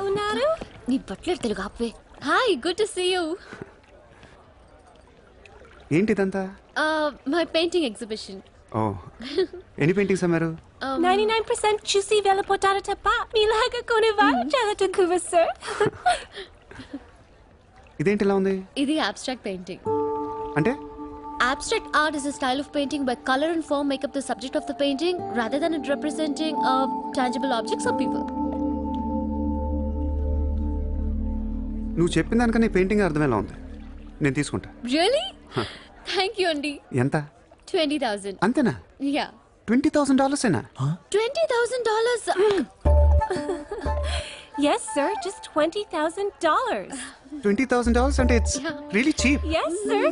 ఉన్నారు? నీ బట్లర్ తెలుగు ఆపే. Hi, good to see you. ఏంటిదంతా? My painting exhibition. ఓ, ఎన్ని పెయింటింగ్స్ అమ్మారు? 99% చూసి వెళ్ళిపోతారు తప్ప మీలాగా కొనేవారు చాలా తక్కువ సార్. ఇదేంటి ఇలా ఉంది? ఇది abstract painting. అంటే Abstract art is a style of painting where color and form make up the subject of the painting rather than it representing tangible objects or people. నువ్వు చెప్పిన దానికన్నా ఈ పెయింటింగ్ అర్థం ఎలా ఉంది? నేను తీసుకుంటా. Really? Thank you, Andy. ఎంత? 20,000. అంతేనా? Yeah. $20,000 $20,000. Yes sir, just $20,000. $20,000 అంటే it's really cheap. Yes sir,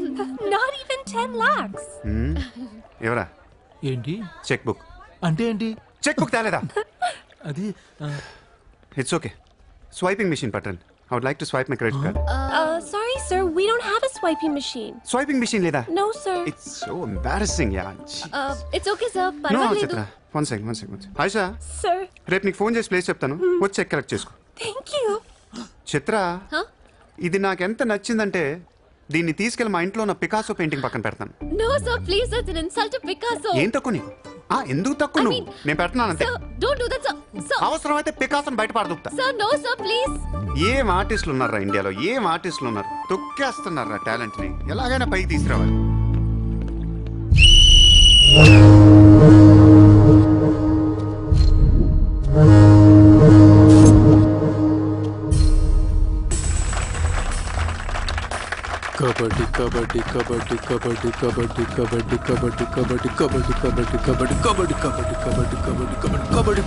not even 10 lakhs. ఎవరా? ఏంటి చెక్ బుక్? అంటే ఏంటి? చెక్ బుక్ తేలేదా? అది ఇట్స్ ఓకే. స్వైపింగ్ మెషిన్ పట్టండి. I would like to swipe my credit card. Sorry sir, we don't have a swiping machine. Swiping machine లేదా? No sir. It's so embarrassing, yeah. It's okay, sir. No, పర్వాలేదు. చిత్ర. One second. Aisha, Sir. రేపు నీకు phone చేసి place చెప్తాను. వచ్చి check collect చేసుకో. Thank you. Chitra, Huh? ఇది నాకెంత నచ్చిందంటే దీన్ని తీసుకెళ్లి మా ఇంట్లో ఉన్న పికాసో పెయింటింగ్ పక్కన పెడతాను. No sir, please, it's an insult to Picasso. ఏం తక్కువ నీకు? ఎందుకు తక్కువ నువ్వు? నేను పెడుతున్నానంతే. Sir, don't do that, sir. Sir. అవసరమైతే పికాసోని బయట పారదొక్కుతా. Sir, no sir, please. ఏం ఆర్టిస్టులు ఉన్నారా ఇండియాలో? ఏం ఆర్టిస్టులు ఉన్నారు? తొక్కేస్తున్నారా టాలెంట్ ని? ఎలాగైనా పైకి తీసుకురావాలి. కబడ్డీ కబడ్డీ కబడ్డీ కబడ్డీ కబడ్డీ కబడ్డీ కబడ్డీ కబడ్డీ కబడ్డీ కబడ్డీ కబడ్డీ కబడ్డీ కబడ్డీ కబడ్డీ కబడ్డీ కబడ్డీ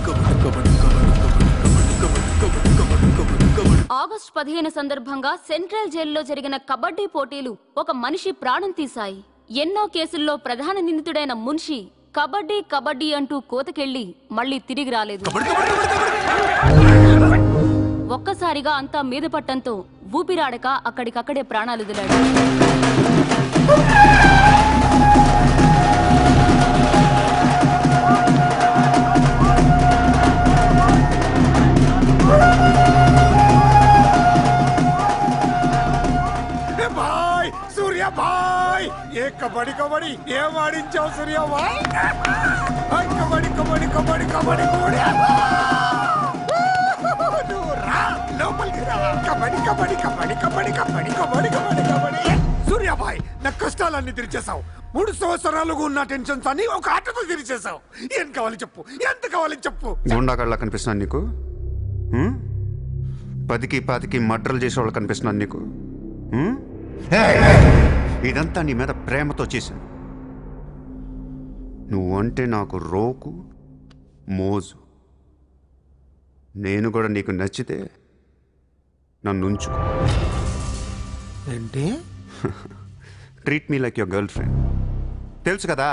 కబడ్డీ కబడ్డీ. ఆగస్టు 15 సందర్భంగా సెంట్రల్ జైల్లో జరిగిన కబడ్డీ పోటీలు ఒక మనిషి ప్రాణం తీశాయి. ఎన్నో కేసుల్లో ప్రధాన నిందితుడైన మున్షి కబడ్డీ కబడ్డీ అంటూ కోతకెళ్లి మళ్లీ తిరిగి రాలేదు. ఒక్కసారిగా అంతా మీద పట్టంతో ఊపిరాడక అక్కడికక్కడే ప్రాణాలు వదిలాడు. సూర్య భాయ్, ఏ కబడ్డీ కబడ్డీ ఏం ఆడించావు సూర్య భాయ్? కబడ్డీ కబడ్డీ కబడ్డీ కబడ్డీ లోపలికి రా. కబడ్డీ కబడ్డీ కబడ్డీ కబడ్డీ కబడ్డీ కబడ్డీ కబడ్డీ కబడ్డీ. సూర్య భాయ్, నా కష్టాలన్నీ తీర్చేసావు. 3 సంవత్సరాలుగా ఉన్న టెన్షన్స్ అన్ని ఒక ఆటతో తీర్చేసావు. ఏం కావాలి చెప్పు, ఎంత కావాలి చెప్పు. గుండాగాళ్ళ కనిపిస్తున్నాను నీకు? 10కి 20కి మర్డర్లు చేసేవాళ్ళు కనిపిస్తున్నాను నీకు? ఇదంతా నీ మీద ప్రేమతో చేశాను. నువ్వంటే నాకు రోకు మోజు. నేను కూడా నీకు నచ్చితే నన్ను ఉంచుకో. ఏంటి? Treat me like your girl friend. తెలుసు కదా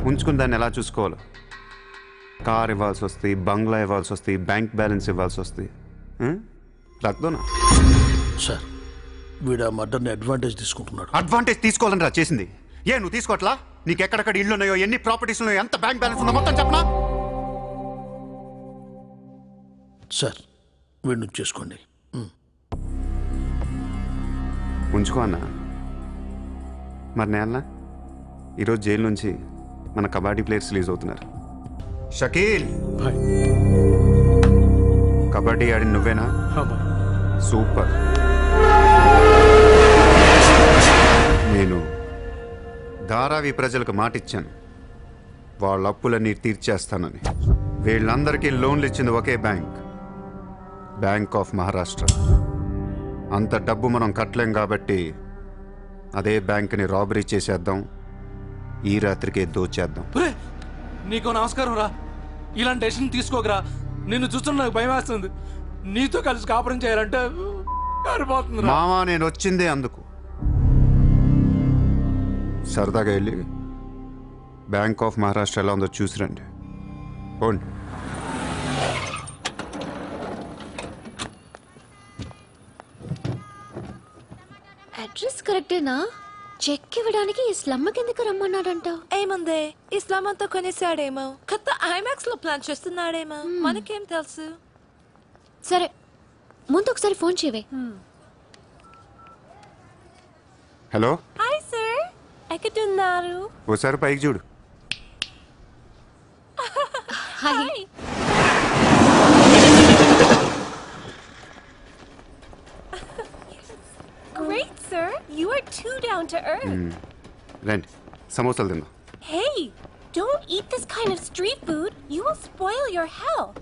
ఉంచుకుని దాన్ని ఎలా చూసుకోవాలో. కార్ ఇవ్వాల్సి వస్తుంది, బంగ్లా ఇవ్వాల్సి వస్తుంది, బ్యాంక్ బ్యాలెన్స్ ఇవ్వాల్సి వస్తుంది. రక్దోనా సార్, వీడు ఆ మర్డర్ని అడ్వాంటేజ్ తీసుకుంటున్నాడు. అడ్వాంటేజ్ తీసుకోవాలని రా చేసింది. నువ్వు తీసుకోవట్లా? నీకు ఎక్కడెక్కడ ఇల్లు ఉన్నాయో, ఎన్ని ప్రాపర్టీస్ ఉన్నాయో, ఎంత బ్యాంక్ బ్యాలెన్స్ ఉందో మొత్తం చెప్పనా? సార్, వీడిని చేసుకోండి. ఉంచుకో అన్నా. మరి నేనా ఈరోజు జైలు నుంచి మన కబడ్డీ ప్లేయర్స్ రిలీజ్ అవుతున్నారు. షకీల్, కబడ్డీ ఆడిన నువ్వేనా? సూపర్. నేను ధారావి ప్రజలకు మాటిచ్చాను, వాళ్ళ అప్పులన్నీ తీర్చేస్తానని. వీళ్ళందరికీ లోన్లు ఇచ్చింది ఒకే బ్యాంక్, బ్యాంక్ ఆఫ్ మహారాష్ట్ర. అంత డబ్బు మనం కట్టలేం కాబట్టి అదే బ్యాంక్ని రాబరీ చేసేద్దాం, ఈ రాత్రికే దోచేద్దాం. నీకు నమస్కారం రా. ఇలాంటి డెసిషన్ తీసుకోకరా. నిన్ను చూస్తున్న నాకు భయం వేస్తుంది. నీతో కలిసి కాపురం చేయాలంటే మామా, నేను వచ్చిందే అందుకు. సరదాగా వెళ్ళి బ్యాంక్ ఆఫ్ మహారాష్ట్ర ఎలా ఉందో చూసిరండి. పోండి. అడ్రస్ కరెక్టేనా? చెక్ ఇవ్వడానికి ఈ స్లమ్ కిందకి రమ్మన్నాడంట. ఏముంది, ఈ స్లమ్ అంతా కొనేసాడేమో, కొత్త ఐమాక్స్ లో ప్లాన్ చేస్తున్నాడేమో, మనకేం తెలుసు. సరే, ముందు ఒకసారి ఫోన్ చేయవే. హలో, హాయ్ సార్, ఎక్కడున్నారు? ఓసారి పైకి చూడు. Hi. Great sir, you are too down to earth. రండి, సమోసాలు తిందాం. Hey, don't eat this kind of street food. You will spoil your health.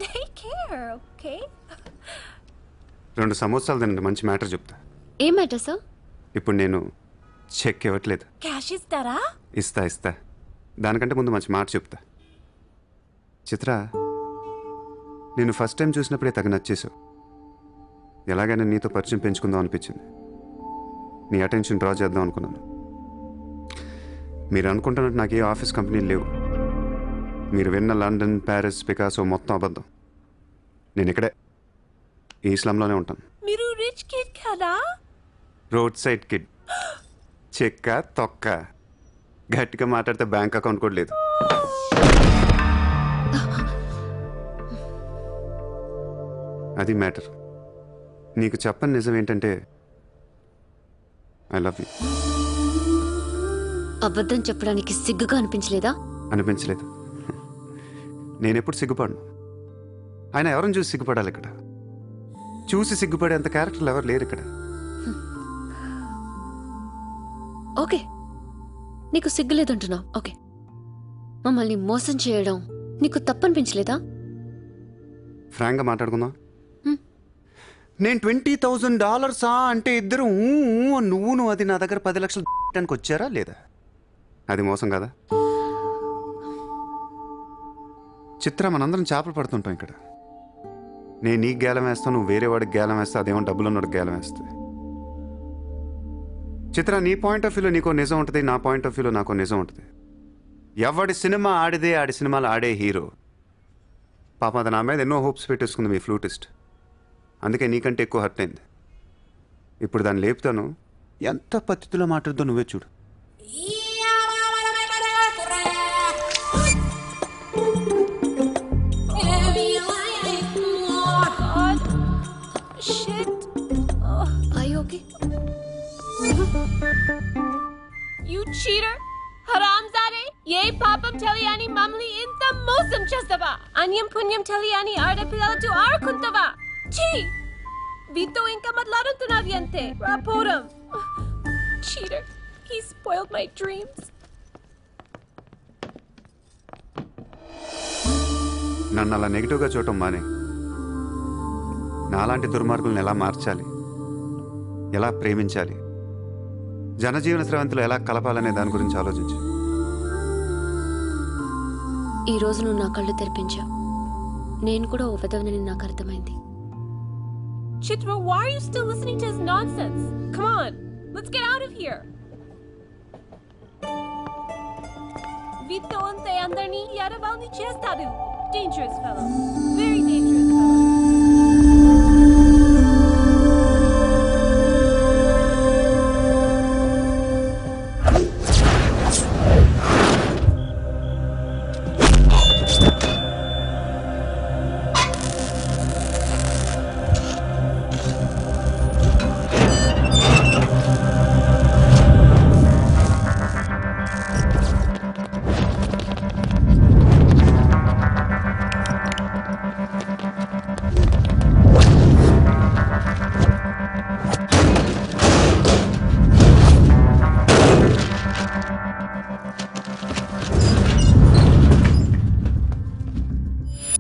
Take care, okay? 2 సమోసాలు తినండి, మంచి మ్యాటర్ చెప్తా. ఏం మ్యాటర్ సార్? ఇప్పుడు నేను చెక్ ఇవ్వట్లేదు. Cash ఇస్తారా? ఇస్తా. దానికంటే ముందు మంచి మాట చెప్తా. చిత్ర, నేను ఫస్ట్ టైం చూసినప్పుడే తగ్గ నచ్చేసావు. ఎలాగైనా నీతో పరిచయం పెంచుకుందాం అనిపించింది. నీ అటెన్షన్ డ్రా చేద్దాం అనుకున్నాను. మీరు అనుకుంటున్నట్టు నాకు ఏ ఆఫీస్ కంపెనీలు లేవు. మీరు విన్న లండన్, ప్యారిస్, పికాసో మొత్తం అబద్ధం. నేను ఇక్కడే ఈ స్లమ్లోనే ఉంటాను. మీరు రిచ్ కిడ్ కదా? Road side kid. చెక్క తొక్క. గట్టిగా మాట్లాడితే బ్యాంక్ అకౌంట్ కూడా లేదు. అది మ్యాటర్. నీకు చెప్పని నిజం ఏంటంటే ఐ లవ్ యూ. అబద్ధం చెప్పడానికి సిగ్గుగా అనిపించలేదా? అనిపించలేదు. నేనెప్పుడు సిగ్గుపడను. ఆయన ఎవరిని చూసి సిగ్గుపడాలి? ఇక్కడ చూసి సిగ్గుపడేంత క్యారెక్టర్లు ఎవరు లేరు ఇక్కడ. ఓకే, నీకు సిగ్గు లేదంటున్నావు. ఓకే, మమ్మల్ని మోసం చేయడం నీకు తప్పనిపించలేదా? ఫ్రాంక్గా మాట్లాడుకుందాం. నేను $20,000 అంటే ఇద్దరు నువ్వు అది నా దగ్గర 10 లక్షలు పెట్టడానికి వచ్చారా లేదా? అది మోసం కదా? చిత్ర, మనందరం చేపలు పడుతుంటాం ఇక్కడ. నేను నీకు గేలం వేస్తాను, నువ్వు వేరే వాడికి గేలం వేస్తా, అదేమో డబ్బులు ఉన్నవాడికి గేలం వేస్తుంది. చిత్ర, నీ పాయింట్ ఆఫ్ వ్యూలో నీకో నిజం ఉంటుంది, నా పాయింట్ ఆఫ్ వ్యూలో నాకో నిజం ఉంటుంది. ఎవడి సినిమా ఆడిదే ఆడి సినిమాలు ఆడే హీరో. పాప అది నా మీద ఎన్నో హోప్స్ పెట్టేసుకుంది మీ ఫ్లూటిస్ట్. అందుకే నీకంటే ఎక్కువ హర్ట్ అయింది. ఇప్పుడు దాన్ని లేపుతాను. ఎంత పద్ధతిలో మాట్లాడుతో నువ్వే చూడు. You cheater! హరాంజాదే! ఏ పాపం తెలియని మమ్మల్ని ఇంత మోసం చేస్తావా? అన్యం పుణ్యం తెలియని ఆడపిల్లలతో ఆడుకుంటావా? ఛీ! వీతో ఇంకా మాట్లాడుతున్నది అంతే. రాపోరం! Cheater! He spoiled my dreams. నన్ను అలా నెగిటివ్గా చూడటం మానే. నాలాంటి దుర్మార్గులను ఎలా మార్చాలి, ఎలా ప్రేమించాలి, జనజీవన స్రవంతిలో ఎలా కలపాలనే దాని గురించి ఆలోచించు. ఈ రోజు నువ్వు నా కళ్ళు తెరిపించావు. నేను కూడా ఓ పెదవనని నాకు అర్థమైంది. Chitra, why are you still listening to his nonsense? Come on, let's get out of here. Vito ante andarni yaravalni chestadu. Dangerous fellow. Very dangerous fellow.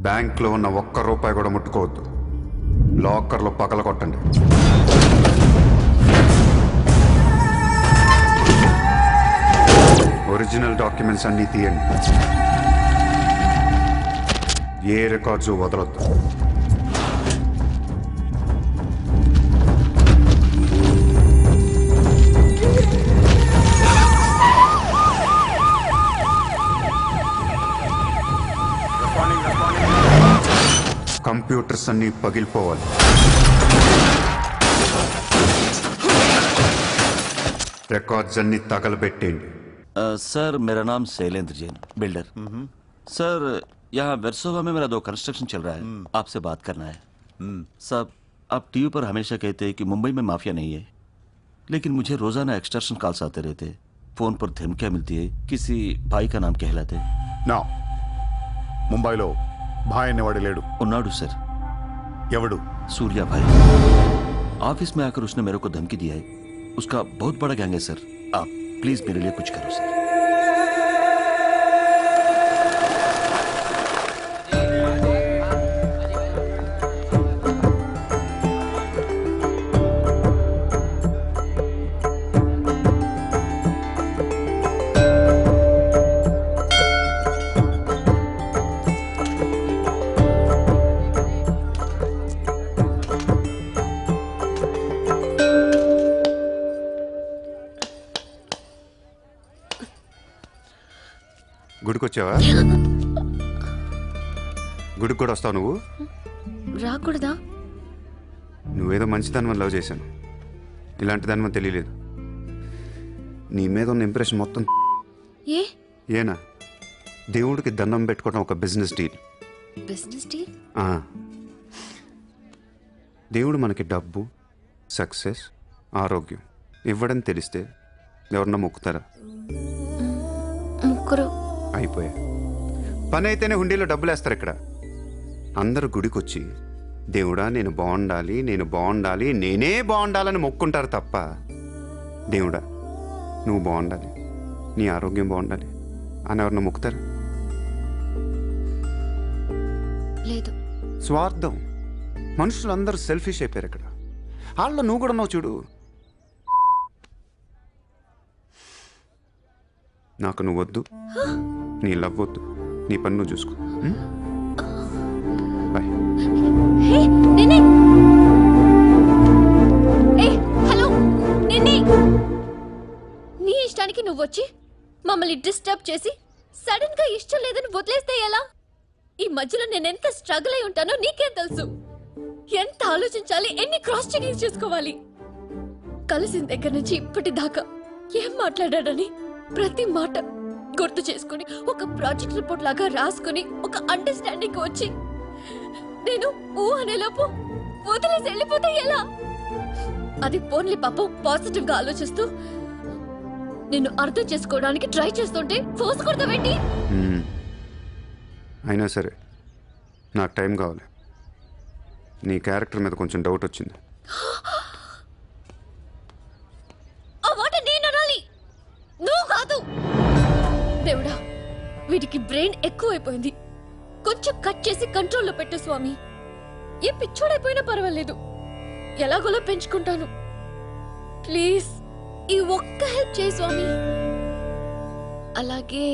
బ్యాంక్లో ఉన్న ₹1 కూడా ముట్టుకోవద్దు. లాకర్లో పగల కొట్టండి. ఒరిజినల్ డాక్యుమెంట్స్ అన్నీ తీయండి. ఏ రికార్డ్స్ వదలొద్దు. కంప్యూటర్స్ అన్నీ పగిలిపోవాలి. रिकॉर्ड्स अन्नी तगलबेट्टेंడి। सर मेरा नाम शैलेंद्र जैन बिल्डर। सर यहाँ वेरसोवा में मेरा 2 कंस्ट्रक्शन चल रहा है, आपसे बात करना है। सब आप टीवी पर हमेशा कहते हैं कि मुंबई में माफिया नहीं है, लेकिन मुझे रोजाना एक्सटॉर्शन कॉल्स आते रहते, फोन पर धमकियां मिलती है, किसी भाई का नाम कहलाते। నా ముంబైలో భాయ్ అనేవాడు లేడు. उन्नाडू सर। ఎవడు? सूर्या भाई। ऑफिस में आकर उसने मेरे को धमकी दिया है, उसका बहुत बड़ा गैंग है सर, आप प्लीज मेरे लिए कुछ करो सर। గుడికొచ్చావా? గుడికి కూడా వస్తావు నువ్వు? రాకూడదా? నువ్వేదో మంచిదాని లవ్ చేశాను, ఇలాంటి దాని తెలియలేదు. నీ మీద ఉన్న ఇంప్రెషన్ మొత్తం ఏనా? దేవుడికి దండం పెట్టుకోవడం ఒక బిజినెస్ డీల్. Business deal? దేవుడు మనకి డబ్బు, సక్సెస్, ఆరోగ్యం ఇవ్వడం తెలిస్తే ఎవరన్నా మొక్కుతారా? ముగ్గురు అయిపోయా. పని అయితేనే హుండీలో డబ్బులు వేస్తారు. ఇక్కడ అందరూ గుడికొచ్చి దేవుడా నేను బాగుండాలి, నేను బాగుండాలి, నేనే బాగుండాలని మొక్కుంటారు తప్ప దేవుడా నువ్వు బాగుండాలి, నీ ఆరోగ్యం బాగుండాలి అని ఎవరన్నా మొక్కుతారు? లేదు. స్వార్థం. మనుషులందరూ సెల్ఫిష్ అయిపోయారు ఇక్కడ. వాళ్ళలో నువ్వు కూడా ఉన్నావు చూడు. నాకు నువ్వు వద్దు, నీ లవ్ వద్దు, నీ పని నువ్వు చూసుకో. బాయ్. హలో నిన్ని, నీ ఇష్టానికి నువ్వు వచ్చి మమ్మల్ని డిస్టర్బ్ చేసి సడన్ గా ఇష్టం లేదని వదిలేస్తే ఎలా? ఈ మధ్యలో నేను ఎంత స్ట్రగుల్ అయి ఉంటానో నీకేం తెలుసు. ఎంత ఆలోచించాలి, ఎన్ని క్రాస్ చెకింగ్ చేసుకోవాలి. కలిసిన దగ్గర నుంచి ఇప్పటిదాకా ఏం మాట్లాడాడని ప్రతి మాట గుర్తు చేసుకుని ఒక ప్రాజెక్ట్ రిపోర్ట్ లాగా రాసుకుని ఒక అండర్స్టాండింగ్ వచ్చి నేను అనేలోపు వదిలేసి వెళ్ళిపోతే ఎలా? అది పోన్లీ పాపం పాజిటివ్ గా ఆలోచిస్తూ నిన్ను అర్థం చేసుకోవడానికి ట్రై చేస్తుంటే ఫోర్స్ కొడతావేంటి? అయినా సరే నాకు టైం కావాలి. నీ క్యారెక్టర్ మీద కొంచెం డౌట్ వచ్చింది. ఆ మాట నేను అనాలి, నువ్వు కాదు. దేవుడా, వీటికి బ్రెయిన్ ఎక్కువైపోయింది. కొంచెం కట్ చేసి కంట్రోల్లో పెట్టు స్వామి. ఏ పిచ్చోడైపోయినా పర్వాలేదు, ఎలాగోలా పెంచుకుంటాను. ప్లీజ్ ఈ ఒక్క హెల్ప్ చేయి స్వామి. అలాగే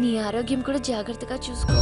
నీ ఆరోగ్యం కూడా జాగ్రత్తగా చూసుకో.